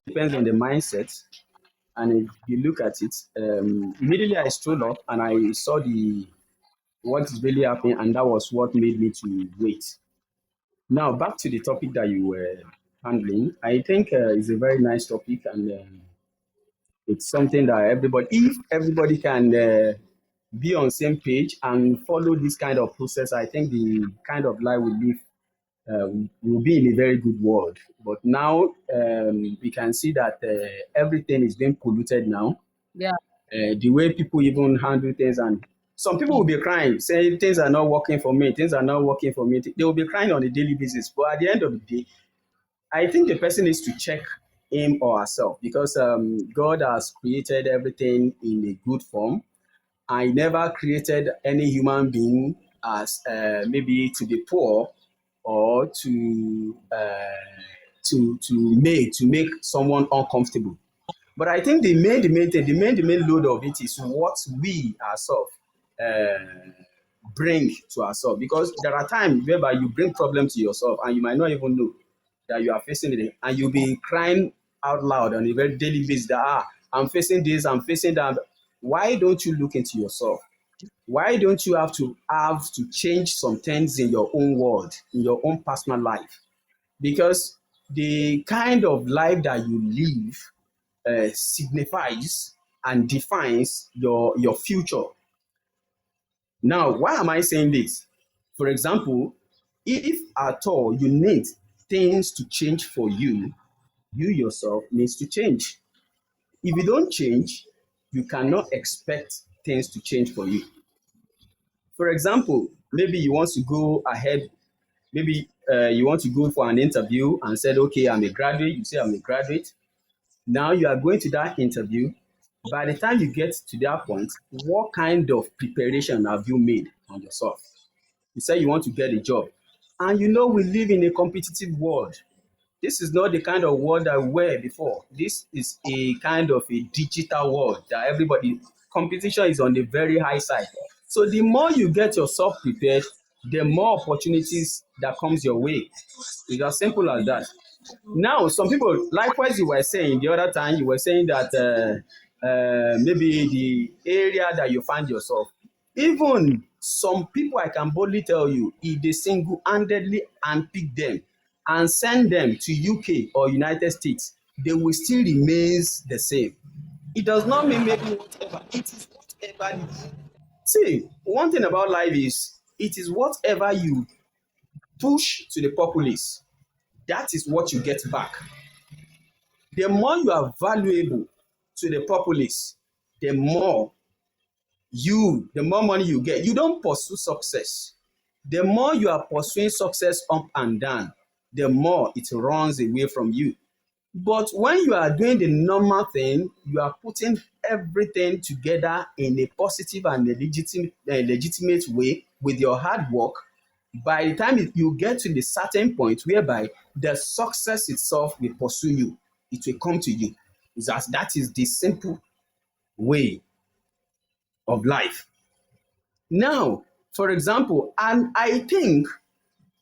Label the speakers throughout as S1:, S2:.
S1: depends on the mindset. And if you look at it, immediately I strolled up and I saw the what is really happening, and that was what made me to wait. Now back to the topic that you were handling. I think it's a very nice topic, and it's something that if everybody can be on same page and follow this kind of process, I think the kind of life we live will be in a very good world. But now we can see that everything is being polluted now.
S2: Yeah.
S1: The way people even handle things, and some people will be crying, saying things are not working for me, things are not working for me. They will be crying on a daily basis. But at the end of the day, I think the person needs to check him or herself because God has created everything in a good form. I never created any human being as maybe to be poor or to make someone uncomfortable. But I think the main load of it is what we ourselves uh, bring to ourselves. Because there are times whereby you bring problems to yourself and you might not even know that you are facing it, and you'll be crying out loud on a very daily basis that I'm facing this, I'm facing that. Why don't you look into yourself? Why don't you have to change some things in your own world, in your own personal life? Because the kind of life that you live signifies and defines your future. Now, why am I saying this? For example, if at all you need things to change for you, you yourself needs to change. If you don't change, you cannot expect things to change for you. For example, maybe you want to go ahead, maybe you want to go for an interview and said, okay, I'm a graduate. You say I'm a graduate. Now you are going to that interview. By the time you get to that point, what kind of preparation have you made on yourself? You say you want to get a job. And you know we live in a competitive world. This is not the kind of world that we were before. This is a kind of a digital world that everybody competition is on the very high side. So the more you get yourself prepared, the more opportunities that comes your way. It's as simple as that. Now, some people, likewise, you were saying the other time, you were saying that maybe the area that you find yourself, even some people, I can boldly tell you, if they single-handedly unpick them and send them to UK or United States, they will still remain the same. It does not mean maybe whatever. It is whatever. See, one thing about life is it is whatever you push to the populace, that is what you get back. The more you are valuable to the populace, the more the more money you get. You don't pursue success. The more you are pursuing success up and down, the more it runs away from you. But when you are doing the normal thing, you are putting everything together in a positive and a legitimate way with your hard work. By the time you get to the certain point whereby the success itself will pursue you, it will come to you. That is the simple way of life. Now, for example, and I think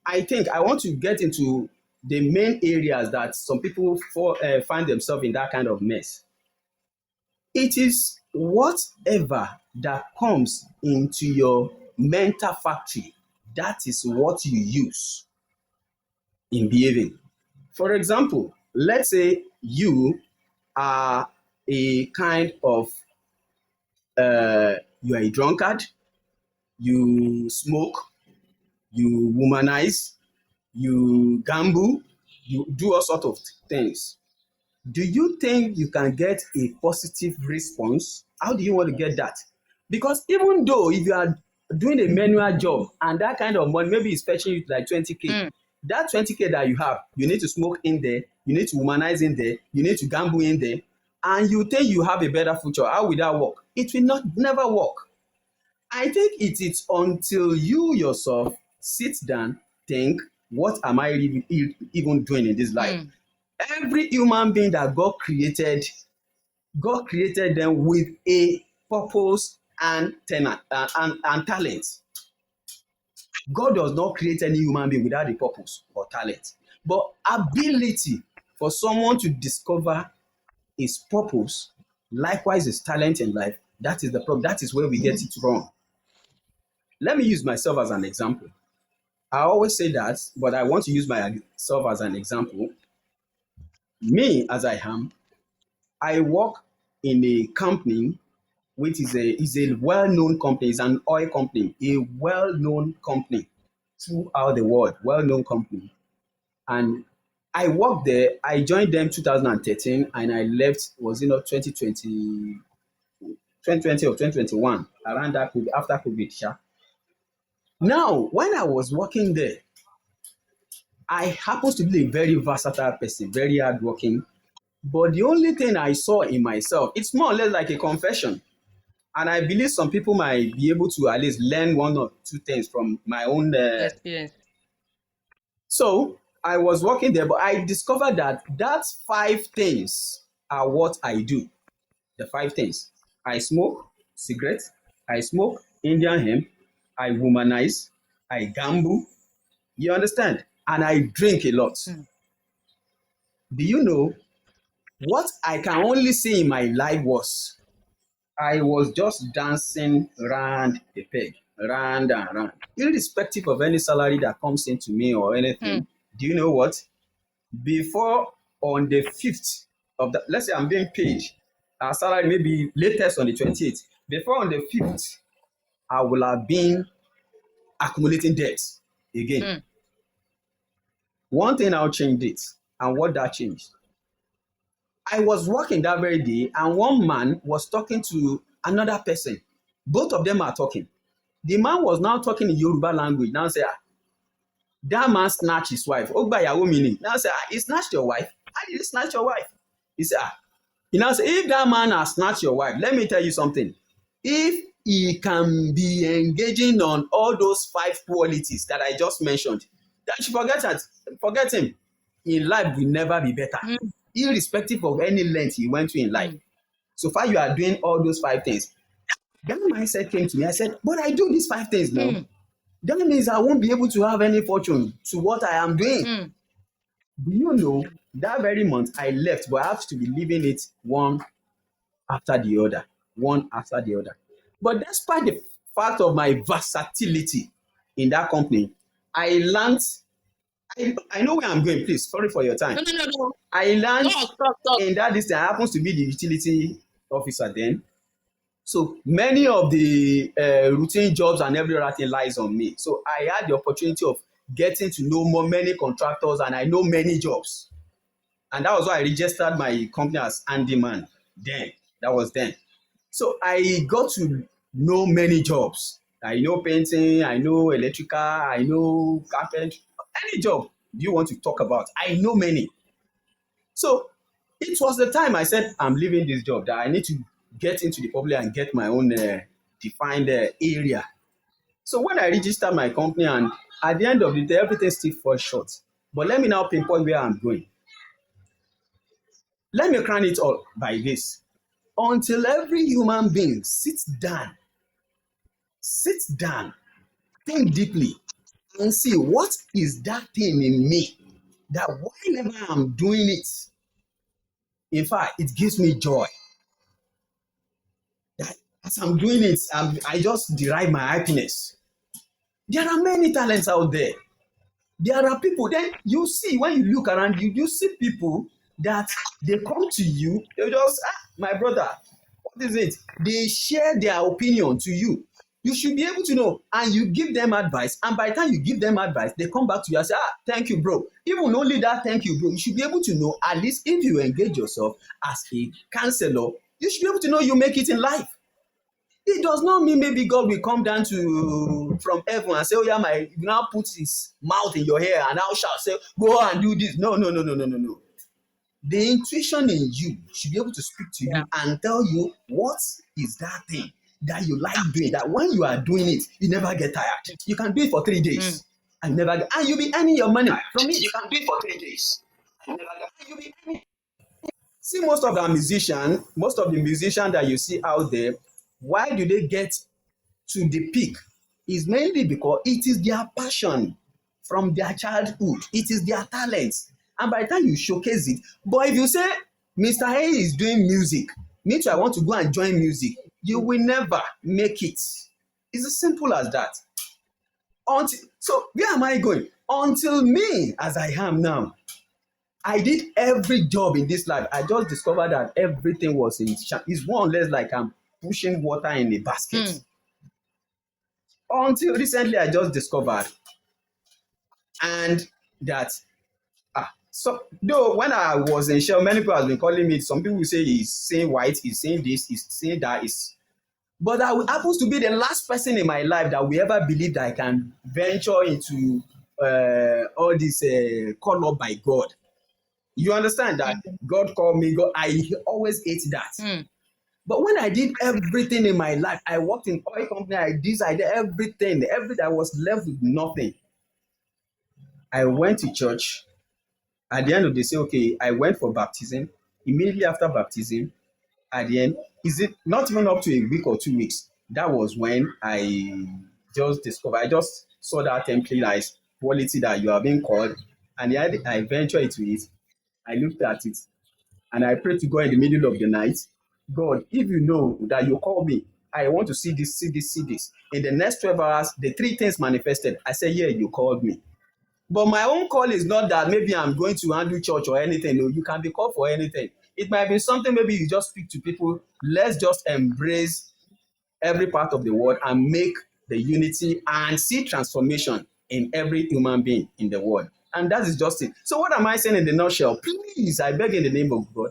S1: I want to get into the main areas that some people find themselves in that kind of mess. It is whatever that comes into your mental factory, that is what you use in behaving. For example, let's say you are a kind of you are a drunkard, you smoke, you womanize, you gamble, you do all sort of things. Do you think you can get a positive response? How do you want to get that? Because even though if you are doing a manual job and that kind of money, maybe it's fetching you like 20K,
S2: Mm.
S1: that 20K that you have, you need to smoke in there, you need to womanize in there, you need to gamble in there, and you think you have a better future. How will that work? It will not never work. I think it is until you yourself sit down, think, what am I even doing in this life?
S2: Mm.
S1: Every human being that God created them with a purpose and talent. God does not create any human being without a purpose or talent. But ability, For someone to discover his purpose, likewise his talent in life, that is the problem. That is where we get it wrong. Let me use myself as an example. I always say that, but I want to use myself as an example. Me, as I am, I work in a company which is a well-known company. It's an oil company, a well-known company throughout the world, well-known company. And I worked there. I joined them 2013, and I left. Was 2020, 2020 or 2021 around that after COVID. Sha. Now, when I was working there, I happen to be a very versatile person, very hardworking. But the only thing I saw in myself, it's more or less like a confession. And I believe some people might be able to at least learn one or two things from my own.
S2: Experience.
S1: So I was working there, but I discovered that 5 things are what I do. The 5 things. I smoke cigarettes, I smoke Indian hemp, I womanize, I gamble, you understand? And I drink a lot. Do you know what I can only see in my life was I was just dancing round the peg, round and round, irrespective of any salary that comes into me or anything. Do you know what? Before on the 5th of the, let's say I'm being paid, our salary may be latest on the 28th. Before on the 5th, I will have been accumulating debts again. One thing I'll change it, and what that changed. I was working that very day, and one man was talking to another person. Both of them are talking. The man was now talking in Yoruba language. Now say, that man snatched his wife. Ogba yawo meaning. Now say, he snatched your wife. How did he snatch your wife? He said, he now say, if that man has snatched your wife, let me tell you something. If he can be engaging on all those 5 qualities that I just mentioned, then you forget him. In life will never be better, irrespective of any length he went to in life. So far, you are doing all those 5 things. That mindset came to me. I said, but I do these 5 things now. That means I won't be able to have any fortune to what I am doing. Do you know that very month I left, but I have to be leaving it one after the other, one after the other. But despite the fact of my versatility in that company, I learned. I know where I'm going. Please, sorry for your time.
S2: No.
S1: I learned
S2: Talk.
S1: in that distance. I happens to be the utility officer then. So many of the routine jobs and every other thing lies on me. So I had the opportunity of getting to know many contractors, and I know many jobs. And that was why I registered my company as handyman then. That was then. So I got to know many jobs. I know painting, I know electrical, I know carpentry, any job you want to talk about. I know many. So it was the time I said, I'm leaving this job, that I need to get into the public and get my own defined area. So when I registered my company, and at the end of the day, everything still falls short. But let me now pinpoint where I'm going. Let me crown it all by this. Until every human being sits down, think deeply, and see what is that thing in me that whenever I'm doing it, in fact, it gives me joy. That as I'm doing it, I just derive my happiness. There are many talents out there. There are people, then you see, when you look around, you see people that they come to you, they just, my brother, what is it? They share their opinion to you. You should be able to know, and you give them advice. And by the time you give them advice, they come back to you and say, thank you, bro. Even only that, thank you, bro. You should be able to know, at least if you engage yourself as a counselor, you should be able to know you make it in life. It does not mean maybe God will come down from heaven and say, oh yeah, now put his mouth in your hair and thou shalt say, go and do this. No. The intuition in you should be able to speak to you and tell you what is that thing that you like doing, that when you are doing it, you never get tired. You can do it for 3 days and you'll be earning your money from it. You can do it for 3 days and you'll be earning. See, most of the musicians that you see out there, why do they get to the peak? Is mainly because it is their passion from their childhood. It is their talent. And by the time you showcase it, but if you say Mr. A is doing music, me too, I want to go and join music, you will never make it. It's as simple as that. Until, so where am I going? Until me, as I am now, I did every job in this life. I just discovered that everything was in it's more or less like I'm pushing water in a basket. Until recently, I just discovered, and that so though when I was in Shell, many people have been calling me. Some people say he's saying white, he's saying this, he's saying that. Is but I happens to be the last person in my life that will ever believe that I can venture into all this call up by God. You understand that God called me God. I always hate that. But when I did everything in my life, I worked in oil company, I did everything. I was left with nothing. I went to church. At the end of the day, okay, I went for baptism. Immediately after baptism, at the end, is it not even up to a week or 2 weeks? That was when I just discovered, I just saw that template as quality that you are being called. And I ventured into it. I looked at it and I prayed to God in the middle of the night. God, if you know that you call me, I want to see this, see this, see this. In the next 12 hours, the three things manifested. I said, yeah, you called me. But my own call is not that maybe I'm going to handle church or anything. No, you can be called for anything. It might be something maybe you just speak to people. Let's just embrace every part of the world and make the unity and see transformation in every human being in the world. And that is just it. So what am I saying in the nutshell? Please, I beg in the name of God,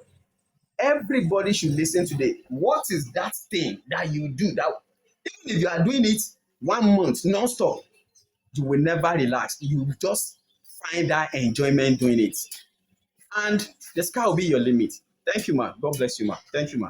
S1: everybody should listen today. What is that thing that you do that even if you are doing it 1 month non-stop, you will never relax. You will just find that enjoyment doing it. And the sky will be your limit. Thank you, ma. God bless you, ma. Thank you, ma.